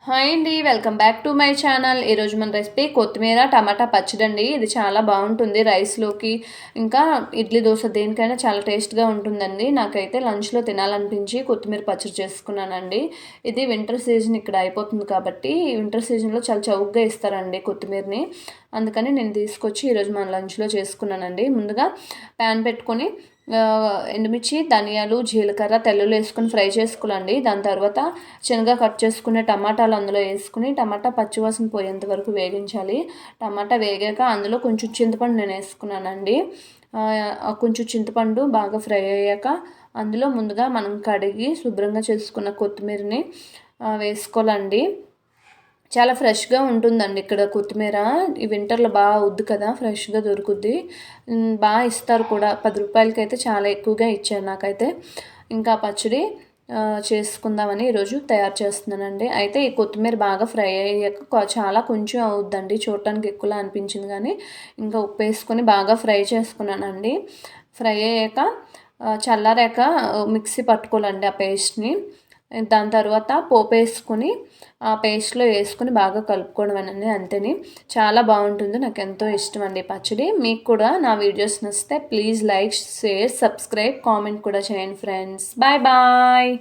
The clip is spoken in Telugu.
హాయ్ అండి. Welcome back to my channel. ఈరోజు మన రెసిపీ కొత్తిమీర టమాటా పచ్చడి అండి. ఇది చాలా బాగుంటుంది రైస్లోకి, ఇంకా ఇడ్లీ దోశ దేనికైనా చాలా టేస్ట్గా ఉంటుందండి. నాకైతే లంచ్లో తినాలనిపించి కొత్తిమీర పచ్చడి చేసుకున్నానండి. ఇది వింటర్ సీజన్ ఇక్కడ అయిపోతుంది కాబట్టి వింటర్ సీజన్లో చాలా చౌకగా ఇస్తారండి కొత్తిమీరని. అందుకని నేను తీసుకొచ్చి ఈరోజు మన లంచ్లో చేసుకున్నానండి. ముందుగా ప్యాన్ పెట్టుకొని ఎండుమిర్చి, ధనియాలు, జీలకర్ర, తెల్లుల్లి వేసుకొని ఫ్రై చేసుకోవాలండి. దాని తర్వాత చిన్నగా కట్ చేసుకునే టమాటాలు అందులో వేసుకుని టమాటా పచ్చివాసన పోయేంత వరకు వేగించాలి. టమాటా వేగాక అందులో కొంచెం చింతపండు నేను వేసుకున్నానండి. కొంచెం చింతపండు బాగా ఫ్రై అయ్యాక అందులో ముందుగా మనం కడిగి శుభ్రంగా చేసుకున్న కొత్తిమీరని వేసుకోవాలండి. చాలా ఫ్రెష్గా ఉంటుందండి ఇక్కడ కొత్తిమీర. ఈ వింటర్లో బాగా అవుద్ది కదా, ఫ్రెష్గా దొరుకుద్ది. బాగా ఇస్తారు కూడా. 10 రూపాయలకి అయితే చాలా ఎక్కువగా ఇచ్చారు నాకైతే. ఇంకా పచ్చడి చేసుకుందామని ఈరోజు తయారు చేస్తున్నానండి. అయితే ఈ కొత్తిమీర బాగా ఫ్రై అయ్యాక చాలా కొంచెం అవుద్దండి, చూడటానికి ఎక్కువలా అనిపించింది కానీ ఇంకా ఉప్పు వేసుకొని బాగా ఫ్రై చేసుకున్నానండి. ఫ్రై అయ్యాక చల్లారాక మిక్సీ పట్టుకోవాలండి ఆ పేస్ట్ని. దాని తర్వాత పోపు వేసుకొని ఆ పేస్ట్లో వేసుకొని బాగా కలుపుకోవడమేనండి, అంతేని. చాలా బాగుంటుంది, నాకు ఎంతో ఇష్టం అండి పచ్చడి. మీకు కూడా నా వీడియోస్ నచ్చితే please like, share, subscribe, comment కూడా చేయండి ఫ్రెండ్స్. Bye bye.